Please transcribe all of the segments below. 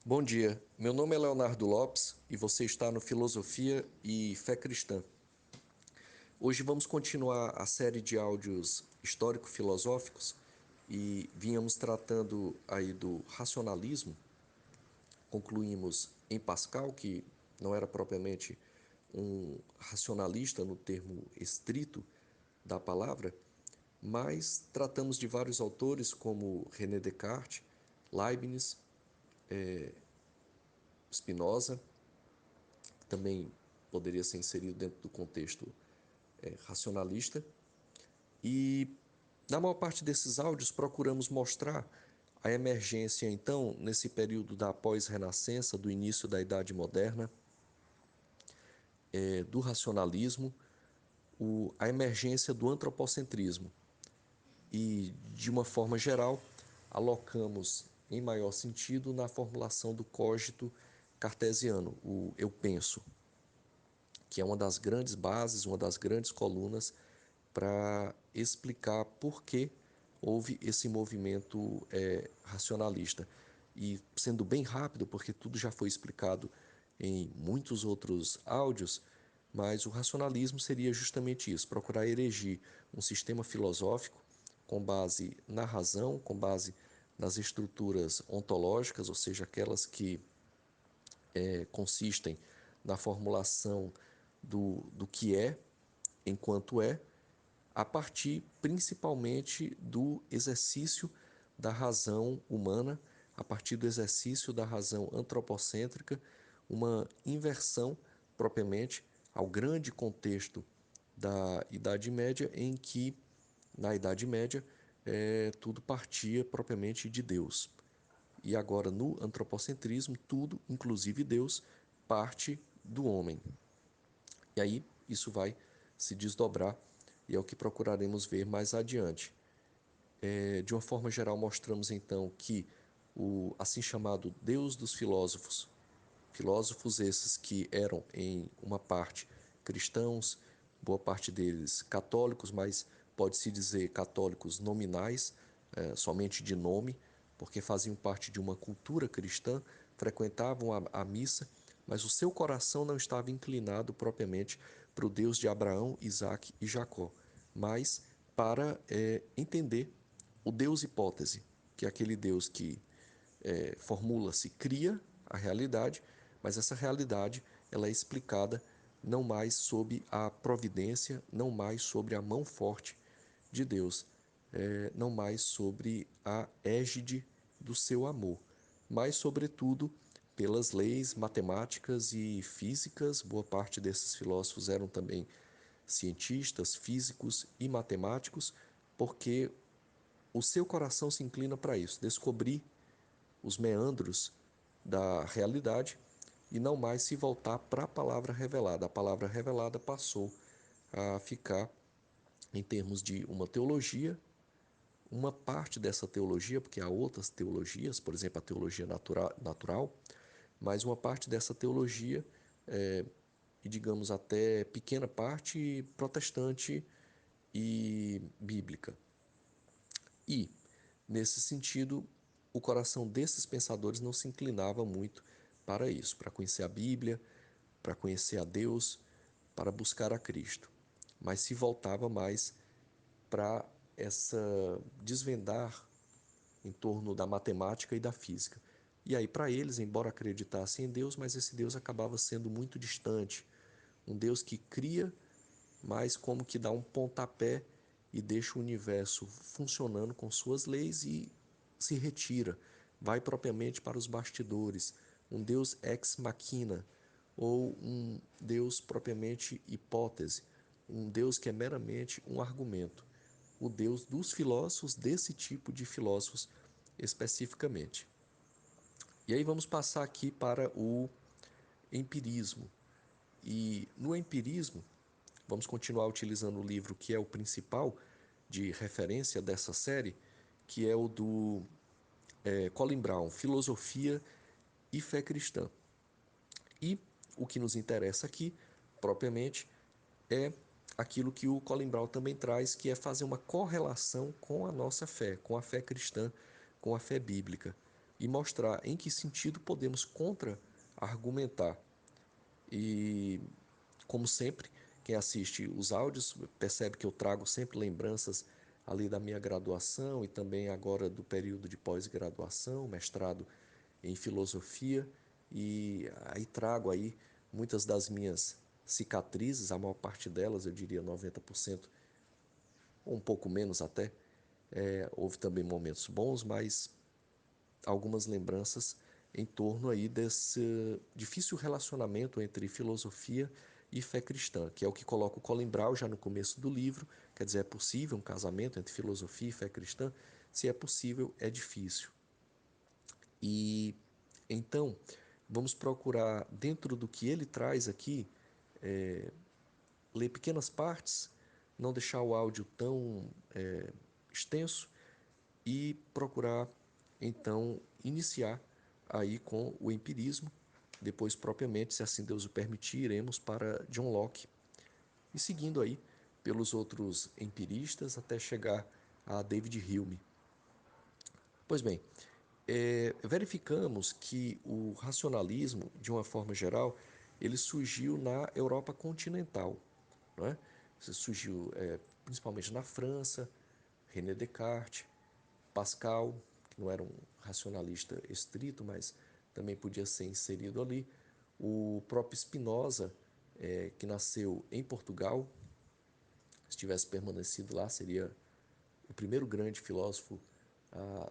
Bom dia, meu nome é Leonardo Lopes e você está no Filosofia e Fé Cristã. Hoje vamos continuar a série de áudios histórico-filosóficos e vínhamos tratando aí do racionalismo. Concluímos em Pascal, que não era propriamente um racionalista no termo estrito da palavra, mas tratamos de vários autores como René Descartes, Leibniz, Spinoza, também poderia ser inserido dentro do contexto racionalista. E na maior parte desses áudios procuramos mostrar a emergência, então, nesse período da pós-renascença, do início da Idade Moderna, do racionalismo, a emergência do antropocentrismo. E, de uma forma geral, alocamos em maior sentido na formulação do cogito cartesiano, o eu penso, que é uma das grandes bases, uma das grandes colunas para explicar por que houve esse movimento racionalista. E sendo bem rápido, porque tudo já foi explicado em muitos outros áudios, mas o racionalismo seria justamente isso, procurar erigir um sistema filosófico com base na razão, com base nas estruturas ontológicas, ou seja, aquelas que consistem na formulação do que é enquanto é, a partir principalmente do exercício da razão humana, a partir do exercício da razão antropocêntrica, uma inversão propriamente ao grande contexto da Idade Média, em que, na Idade Média, tudo partia propriamente de Deus. E agora, no antropocentrismo, tudo, inclusive Deus, parte do homem. E aí isso vai se desdobrar e é o que procuraremos ver mais adiante. De uma forma geral, mostramos então que o assim chamado Deus dos filósofos, filósofos esses que eram em uma parte cristãos, boa parte deles católicos, mas pode-se dizer católicos nominais, somente de nome, porque faziam parte de uma cultura cristã, frequentavam a missa, mas o seu coração não estava inclinado propriamente para o Deus de Abraão, Isaque e Jacó, mas para entender o Deus hipótese, que é aquele Deus que formula-se, cria a realidade, mas essa realidade ela é explicada não mais sob a providência, não mais sobre a mão forte de Deus, não mais sobre a égide do seu amor, mas, sobretudo, pelas leis matemáticas e físicas. Boa parte desses filósofos eram também cientistas, físicos e matemáticos, porque o seu coração se inclina para isso, descobrir os meandros da realidade e não mais se voltar para a palavra revelada. A palavra revelada passou a ficar, em termos de uma teologia, uma parte dessa teologia, porque há outras teologias, por exemplo, a teologia natural, mas uma parte dessa teologia, e digamos até pequena parte, protestante e bíblica. E, nesse sentido, o coração desses pensadores não se inclinava muito para isso, para conhecer a Bíblia, para conhecer a Deus, para buscar a Cristo, mas se voltava mais para essa desvendar em torno da matemática e da física. E aí, para eles, embora acreditassem em Deus, mas esse Deus acabava sendo muito distante, um Deus que cria, mas como que dá um pontapé e deixa o universo funcionando com suas leis e se retira, vai propriamente para os bastidores, um Deus ex machina, ou um Deus propriamente hipótese, um Deus que é meramente um argumento, o Deus dos filósofos, desse tipo de filósofos especificamente. E aí vamos passar aqui para o empirismo. E no empirismo, vamos continuar utilizando o livro que é o principal de referência dessa série, que é o do Colin Brown, Filosofia e Fé Cristã. E o que nos interessa aqui, propriamente, é aquilo que o Colin Brown também traz, que é fazer uma correlação com a nossa fé, com a fé cristã, com a fé bíblica. e mostrar em que sentido podemos contra-argumentar. E, como sempre, quem assiste os áudios percebe que eu trago sempre lembranças ali da minha graduação e também agora do período de pós-graduação, mestrado em filosofia, e aí trago aí muitas das minhas cicatrizes, a maior parte delas, eu diria 90%, ou um pouco menos até. Houve também momentos bons, mas algumas lembranças em torno aí desse difícil relacionamento entre filosofia e fé cristã, que é o que coloca o Colin Brown já no começo do livro. Quer dizer, é possível um casamento entre filosofia e fé cristã? Se é possível, é difícil. E então, vamos procurar, dentro do que ele traz aqui, ler pequenas partes, não deixar o áudio tão extenso e procurar, então, iniciar aí com o empirismo. Depois, propriamente, se assim Deus o permitir, iremos para John Locke e seguindo aí pelos outros empiristas até chegar a David Hume. Pois bem, verificamos que o racionalismo, de uma forma geral, ele surgiu na Europa continental, não é? Surgiu principalmente na França, René Descartes, Pascal, que não era um racionalista estrito, mas também podia ser inserido ali, o próprio Spinoza, que nasceu em Portugal, se tivesse permanecido lá, seria o primeiro grande filósofo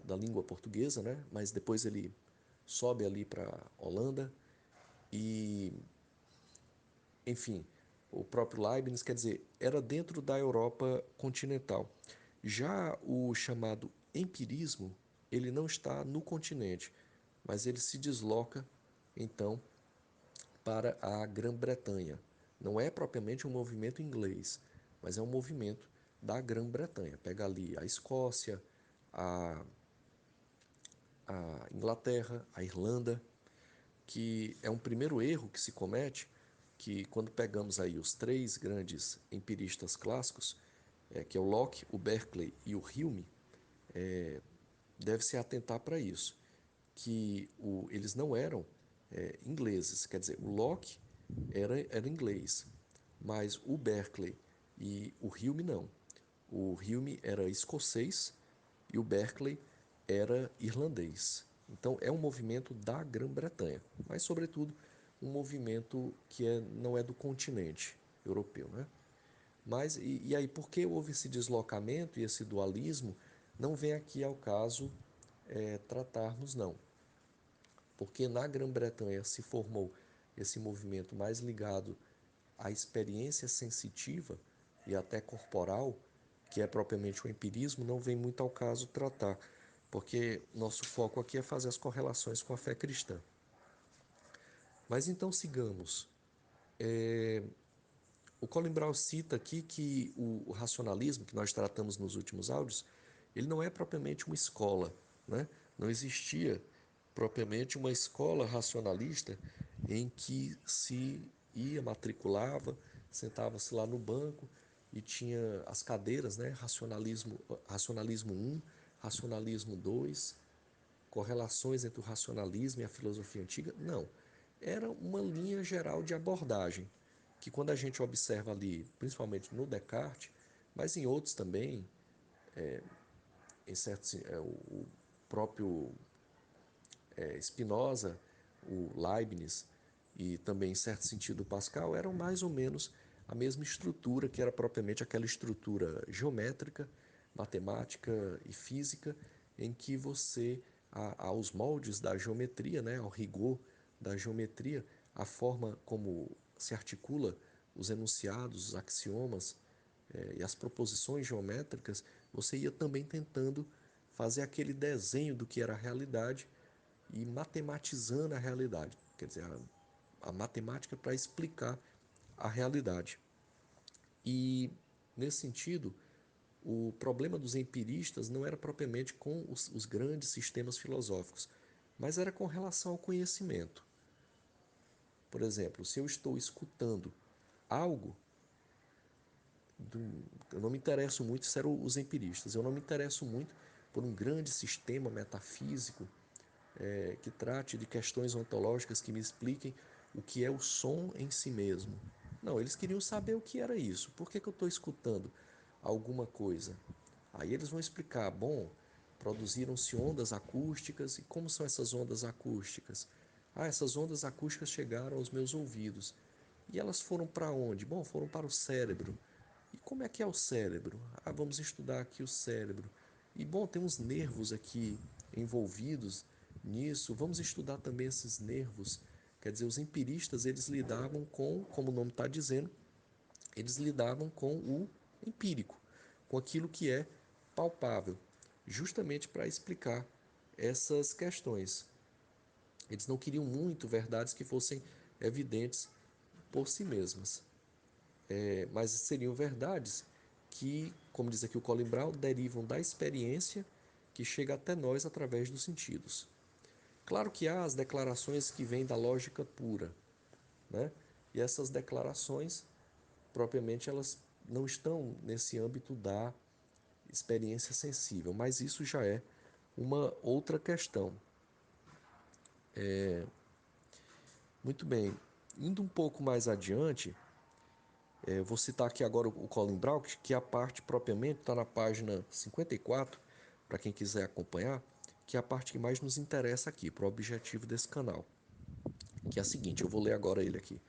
da língua portuguesa, né? Mas depois ele sobe ali para a Holanda e, enfim, o próprio Leibniz, quer dizer, era dentro da Europa continental. Já o chamado empirismo, ele não está no continente, mas ele se desloca, então, para a Grã-Bretanha. Não é propriamente um movimento inglês, mas é um movimento da Grã-Bretanha. Pega ali a Escócia, a, a Inglaterra, a Irlanda, que é um primeiro erro que se comete, que quando pegamos aí os três grandes empiristas clássicos, que é o Locke, o Berkeley e o Hume, deve-se atentar para isso, que eles não eram ingleses, quer dizer, o Locke era inglês, mas o Berkeley e o Hume não. O Hume era escocês e o Berkeley era irlandês. Então é um movimento da Grã-Bretanha, mas sobretudo um movimento que não é do continente europeu, né? Mas e aí por que houve esse deslocamento e esse dualismo? Não vem aqui ao caso tratarmos não, porque na Grã-Bretanha se formou esse movimento mais ligado à experiência sensitiva e até corporal, que é propriamente o empirismo, não vem muito ao caso tratar, porque nosso foco aqui é fazer as correlações com a fé cristã. Mas então sigamos. O Colin Brown cita aqui que o racionalismo que nós tratamos nos últimos áudios, ele não é propriamente uma escola, né? Não existia propriamente uma escola racionalista em que se ia, matriculava, sentava-se lá no banco e tinha as cadeiras, né? Racionalismo 1, racionalismo 2, correlações entre o racionalismo e a filosofia antiga. Não. Era uma linha geral de abordagem, que quando a gente observa ali, principalmente no Descartes, mas em outros também, em certos, o próprio Spinoza, o Leibniz e também, em certo sentido, o Pascal, eram mais ou menos a mesma estrutura, que era propriamente aquela estrutura geométrica, matemática e física, em que você, aos moldes da geometria, né, ao rigor da geometria, a forma como se articula os enunciados, os axiomas e as proposições geométricas, você ia também tentando fazer aquele desenho do que era a realidade e matematizando a realidade, quer dizer, a matemática para explicar a realidade. E, nesse sentido, o problema dos empiristas não era propriamente com os grandes sistemas filosóficos, mas era com relação ao conhecimento. Por exemplo, se eu estou escutando algo, eu não me interesso muito, isso eram os empiristas, eu não me interesso muito por um grande sistema metafísico que trate de questões ontológicas que me expliquem o que é o som em si mesmo. Não, eles queriam saber o que era isso. Por que eu estou escutando alguma coisa? Aí eles vão explicar, bom, produziram-se ondas acústicas e como são essas ondas acústicas? Ah, essas ondas acústicas chegaram aos meus ouvidos. E elas foram para onde? Bom, foram para o cérebro. E como é que é o cérebro? Ah, vamos estudar aqui o cérebro. E bom, tem uns nervos aqui envolvidos nisso. Vamos estudar também esses nervos. Quer dizer, os empiristas, eles lidavam com, como o nome está dizendo, eles lidavam com o empírico, com aquilo que é palpável, justamente para explicar essas questões. Eles não queriam muito verdades que fossem evidentes por si mesmas, mas seriam verdades que, como diz aqui o Colin Brown, derivam da experiência que chega até nós através dos sentidos. Claro que há as declarações que vêm da lógica pura, né? E essas declarações, propriamente, elas não estão nesse âmbito da experiência sensível, mas isso já é uma outra questão. Muito bem, indo um pouco mais adiante, vou citar aqui agora o Colin Brown, que a parte propriamente está na página 54, para quem quiser acompanhar, que é a parte que mais nos interessa aqui, para o objetivo desse canal, que é a seguinte, eu vou ler agora ele aqui.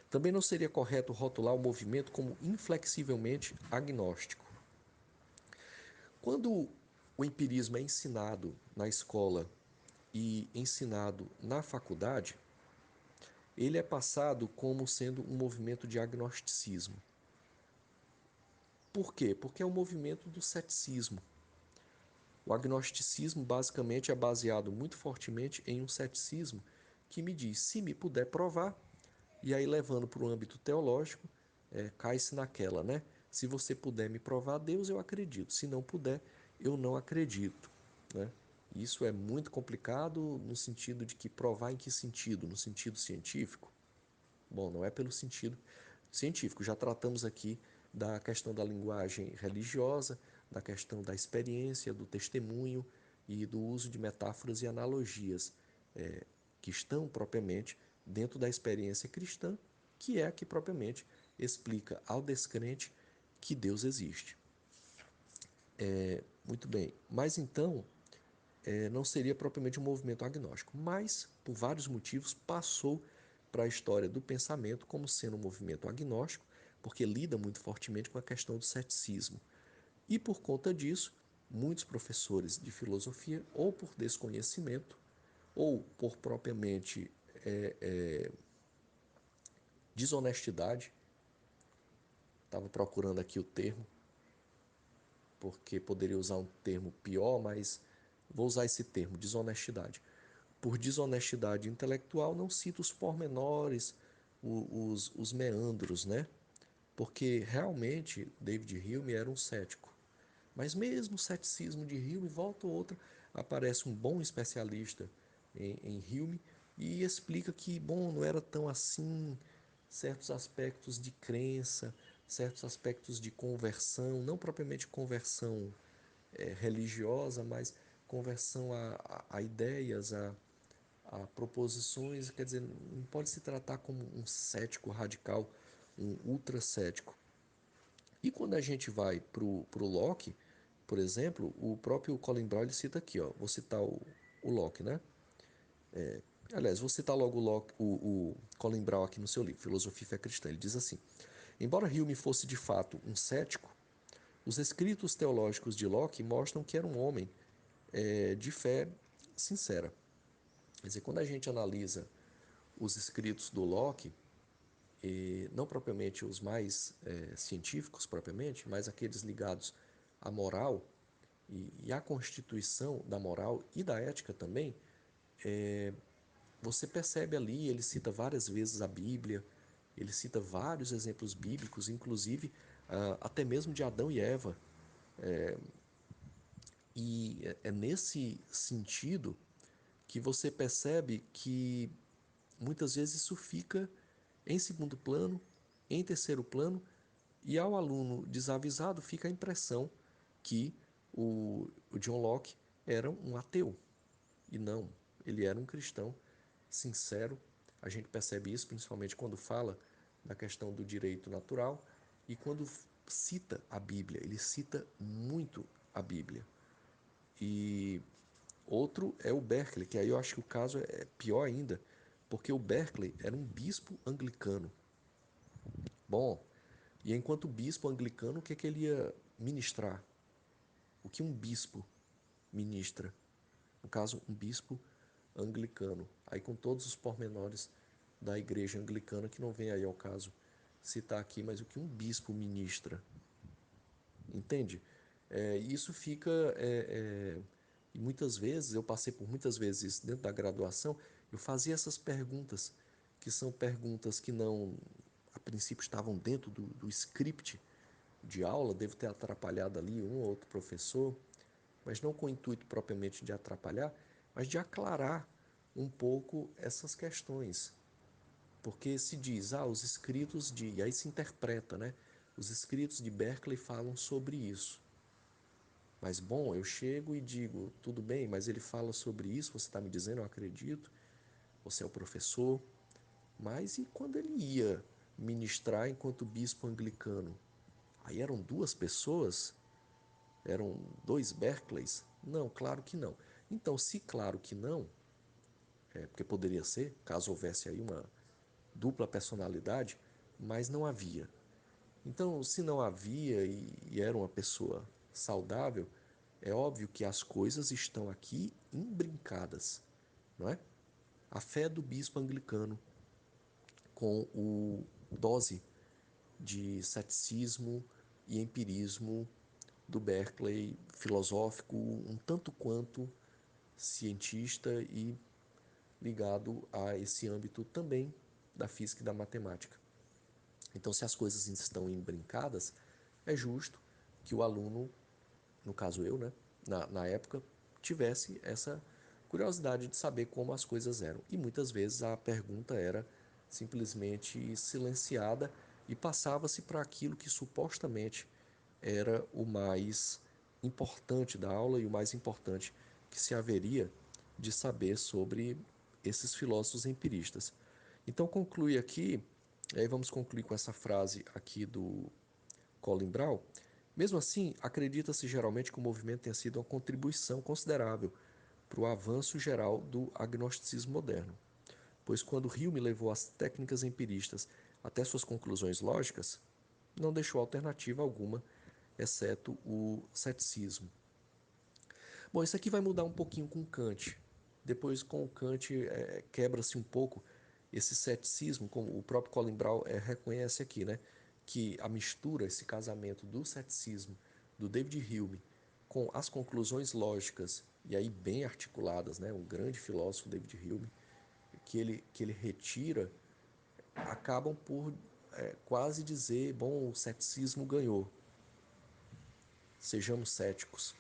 Também não seria correto rotular o movimento como inflexivelmente agnóstico. Quando o empirismo é ensinado na escola e ensinado na faculdade, ele é passado como sendo um movimento de agnosticismo. Por quê? Porque é um movimento do ceticismo. O agnosticismo basicamente é baseado muito fortemente em um ceticismo que me diz, se me puder provar, e aí levando para o âmbito teológico, cai-se naquela, né? Se você puder me provar Deus, eu acredito. Se não puder, eu não acredito, né? Isso é muito complicado no sentido de que provar em que sentido? No sentido científico? Bom, não é pelo sentido científico. Já tratamos aqui da questão da linguagem religiosa, da questão da experiência, do testemunho e do uso de metáforas e analogias que estão propriamente dentro da experiência cristã, que é a que propriamente explica ao descrente que Deus existe. Muito bem, mas então não seria propriamente um movimento agnóstico, mas por vários motivos passou para a história do pensamento como sendo um movimento agnóstico, porque lida muito fortemente com a questão do ceticismo. E por conta disso, muitos professores de filosofia, ou por desconhecimento, ou por propriamente desonestidade, estava procurando aqui o termo, porque poderia usar um termo pior, mas vou usar esse termo, desonestidade. Por desonestidade intelectual, não cito os pormenores, os meandros, né? Porque realmente David Hume era um cético. Mas mesmo o ceticismo de Hume, volta ou outra, aparece um bom especialista em Hume e explica que, bom, não era tão assim, certos aspectos de crença, certos aspectos de conversão, não propriamente conversão religiosa, mas conversão a ideias, a proposições, quer dizer, não pode se tratar como um cético radical, um ultra cético. E quando a gente vai para o Locke, por exemplo, o próprio Colin Brown ele cita aqui, ó, vou citar o Locke, né? Aliás, vou citar logo o Colin Brown aqui no seu livro, Filosofia e Fé Cristã. Ele diz assim: embora Hume fosse de fato um cético, os escritos teológicos de Locke mostram que era um homem de fé sincera. Quer dizer, quando a gente analisa os escritos do Locke, não propriamente os mais científicos propriamente, mas aqueles ligados à moral e à constituição da moral e da ética também, você percebe ali, ele cita várias vezes a Bíblia, ele cita vários exemplos bíblicos, inclusive até mesmo de Adão e Eva. E é nesse sentido que você percebe que muitas vezes isso fica em segundo plano, em terceiro plano, e ao aluno desavisado fica a impressão que o John Locke era um ateu. E não, ele era um cristão sincero. A gente percebe isso principalmente quando fala da questão do direito natural e quando cita a Bíblia. Ele cita muito a Bíblia. E outro é o Berkeley, que aí eu acho que o caso é pior ainda, porque o Berkeley era um bispo anglicano. Bom, e enquanto bispo anglicano, o que é que ele ia ministrar? O que um bispo ministra? No caso, um bispo anglicano. Aí com todos os pormenores da igreja anglicana, que não vem aí ao caso citar aqui, mas o que um bispo ministra, entende? Isso fica... e muitas vezes, eu passei por muitas vezes isso dentro da graduação, eu fazia essas perguntas, que são perguntas que não, a princípio, estavam dentro do script de aula, devo ter atrapalhado ali um ou outro professor, mas não com o intuito propriamente de atrapalhar, mas de aclarar um pouco essas questões. Porque se diz, os escritos de... E aí se interpreta, né? Os escritos de Berkeley falam sobre isso. Mas, bom, eu chego e digo, tudo bem, mas ele fala sobre isso, você está me dizendo, eu acredito, você é o professor. Mas e quando ele ia ministrar enquanto bispo anglicano? Aí eram duas pessoas? Eram dois Berkeleys? Não, claro que não. Então, se claro que não, porque poderia ser, caso houvesse aí uma dupla personalidade, mas não havia. Então, se não havia e era uma pessoa saudável, é óbvio que as coisas estão aqui imbrincadas, não é? A fé do bispo anglicano com o dose de ceticismo e empirismo do Berkeley, filosófico, um tanto quanto cientista e ligado a esse âmbito também da física e da matemática. Então, se as coisas estão embrincadas, é justo que o aluno, no caso eu, né, na época, tivesse essa curiosidade de saber como as coisas eram. E muitas vezes a pergunta era simplesmente silenciada e passava-se para aquilo que supostamente era o mais importante da aula e o mais importante que se haveria de saber sobre esses filósofos empiristas. Então conclui aqui, aí vamos concluir com essa frase aqui do Colin Brown. Mesmo assim, acredita-se geralmente que o movimento tenha sido uma contribuição considerável para o avanço geral do agnosticismo moderno, pois quando Hume levou as técnicas empiristas até suas conclusões lógicas, não deixou alternativa alguma, exceto o ceticismo. Bom, isso aqui vai mudar um pouquinho com Kant. Depois, com o Kant, quebra-se um pouco esse ceticismo, como o próprio Colin Brown reconhece aqui, né? Que a mistura, esse casamento do ceticismo do David Hume com as conclusões lógicas, e aí bem articuladas, né? Um grande filósofo, David Hume, que ele retira, acabam por quase dizer, bom, o ceticismo ganhou, sejamos céticos,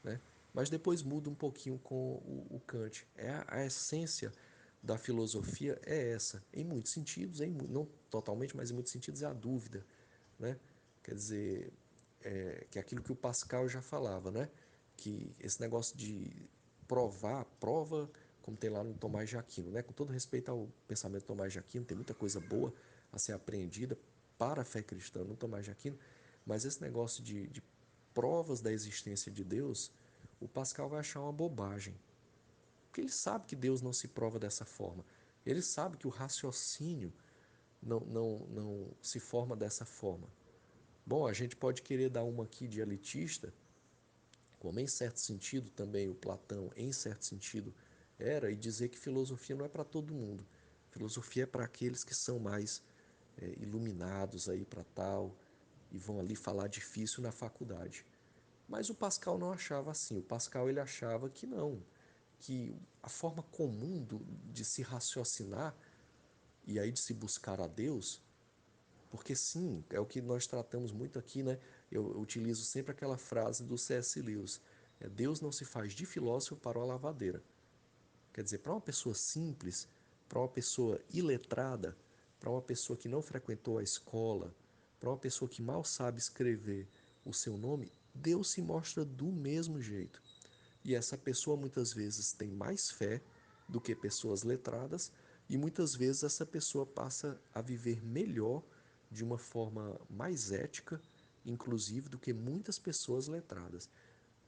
né? Mas depois muda um pouquinho com o Kant. A essência da filosofia é essa, em muitos sentidos, não totalmente, mas em muitos sentidos é a dúvida, né? Quer dizer, que é aquilo que o Pascal já falava, né? Que esse negócio de provar, prova, como tem lá no Tomás de Aquino, né? Com todo respeito ao pensamento do Tomás de Aquino, tem muita coisa boa a ser apreendida para a fé cristã no Tomás de Aquino, mas esse negócio de provas da existência de Deus, o Pascal vai achar uma bobagem. Porque ele sabe que Deus não se prova dessa forma. Ele sabe que o raciocínio não se forma dessa forma. Bom, a gente pode querer dar uma aqui de elitista, como em certo sentido também o Platão, em certo sentido, era, e dizer que filosofia não é para todo mundo. Filosofia é para aqueles que são mais iluminados aí para tal, e vão ali falar difícil na faculdade. Mas o Pascal não achava assim. O Pascal ele achava que não, que a forma comum de se raciocinar e aí de se buscar a Deus, porque sim, é o que nós tratamos muito aqui, né? Eu utilizo sempre aquela frase do C.S. Lewis: Deus não se faz de filósofo para uma lavadeira. Quer dizer, para uma pessoa simples, para uma pessoa iletrada, para uma pessoa que não frequentou a escola, para uma pessoa que mal sabe escrever o seu nome, Deus se mostra do mesmo jeito. E essa pessoa muitas vezes tem mais fé do que pessoas letradas, e muitas vezes essa pessoa passa a viver melhor, de uma forma mais ética, inclusive, do que muitas pessoas letradas.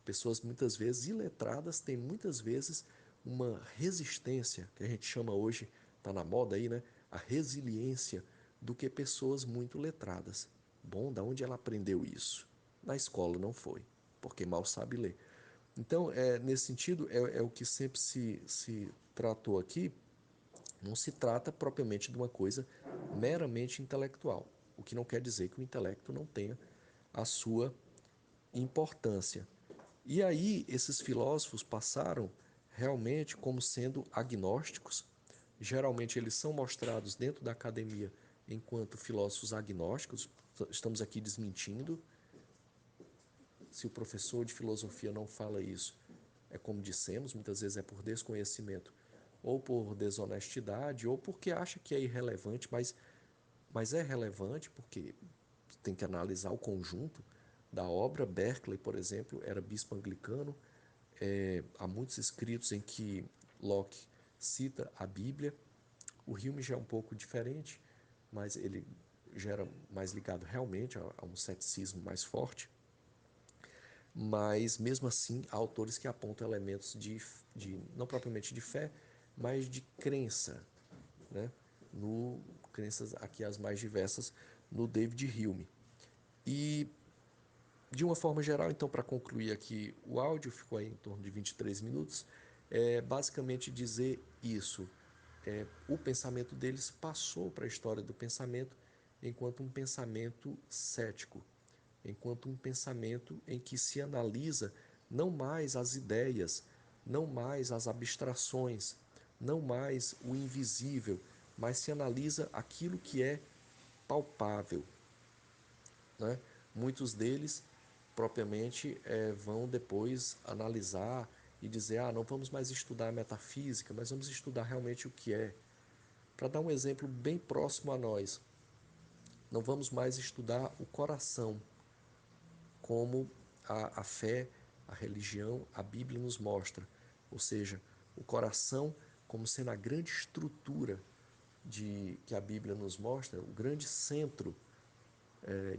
Pessoas muitas vezes iletradas têm muitas vezes uma resistência, que a gente chama hoje, está na moda aí, né? A resiliência, do que pessoas muito letradas. Bom, da onde ela aprendeu isso? Na escola não foi, porque mal sabe ler. Então, nesse sentido, é o que sempre se tratou aqui. Não se trata propriamente de uma coisa meramente intelectual, o que não quer dizer que o intelecto não tenha a sua importância. E aí, esses filósofos passaram realmente como sendo agnósticos. Geralmente, eles são mostrados dentro da academia enquanto filósofos agnósticos. Estamos aqui desmentindo. Se o professor de filosofia não fala isso, é como dissemos, muitas vezes é por desconhecimento, ou por desonestidade, ou porque acha que é irrelevante, mas é relevante porque tem que analisar o conjunto da obra. Berkeley, por exemplo, era bispo anglicano. Há muitos escritos em que Locke cita a Bíblia. O Hume já é um pouco diferente, mas ele já era mais ligado realmente a um ceticismo mais forte. Mas, mesmo assim, há autores que apontam elementos não propriamente de fé, mas de crença, né? Crenças aqui as mais diversas, no David Hume. E, de uma forma geral, então, para concluir aqui, o áudio ficou aí em torno de 23 minutos, basicamente dizer isso. O pensamento deles passou para a história do pensamento enquanto um pensamento cético, enquanto um pensamento em que se analisa não mais as ideias, não mais as abstrações, não mais o invisível, mas se analisa aquilo que é palpável, né? Muitos deles, propriamente, vão depois analisar e dizer: não vamos mais estudar a metafísica, mas vamos estudar realmente o que é. Para dar um exemplo bem próximo a nós, não vamos mais estudar o coração, como a fé, a religião, a Bíblia nos mostra. Ou seja, o coração como sendo a grande estrutura que a Bíblia nos mostra, o grande centro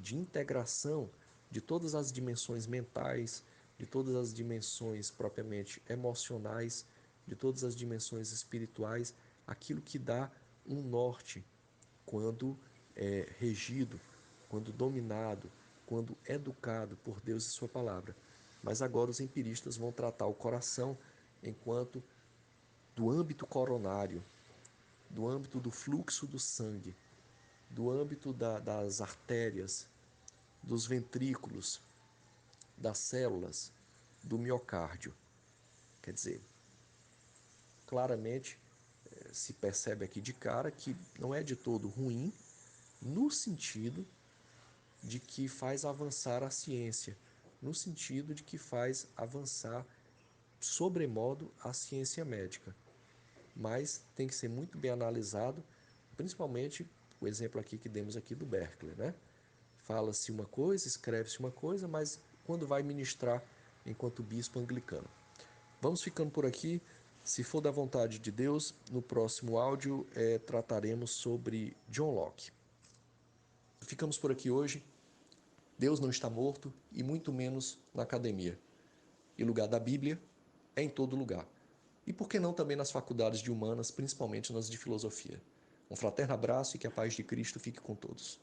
de integração de todas as dimensões mentais, de todas as dimensões propriamente emocionais, de todas as dimensões espirituais, aquilo que dá um norte quando é regido, quando dominado, quando educado por Deus e sua palavra. Mas agora os empiristas vão tratar o coração enquanto do âmbito coronário, do âmbito do fluxo do sangue, do âmbito das artérias, dos ventrículos, das células, do miocárdio. Quer dizer, claramente se percebe aqui de cara que não é de todo ruim, no sentido de que faz avançar a ciência, no sentido de que faz avançar sobremodo a ciência médica. Mas tem que ser muito bem analisado, principalmente o exemplo aqui que demos aqui do Berkeley, né? Fala-se uma coisa, escreve-se uma coisa, mas quando vai ministrar enquanto bispo anglicano. Vamos ficando por aqui. Se for da vontade de Deus, no próximo áudio trataremos sobre John Locke. Ficamos por aqui hoje. Deus não está morto e muito menos na academia. E lugar da Bíblia é em todo lugar. E por que não também nas faculdades de humanas, principalmente nas de filosofia. Um fraterno abraço e que a paz de Cristo fique com todos.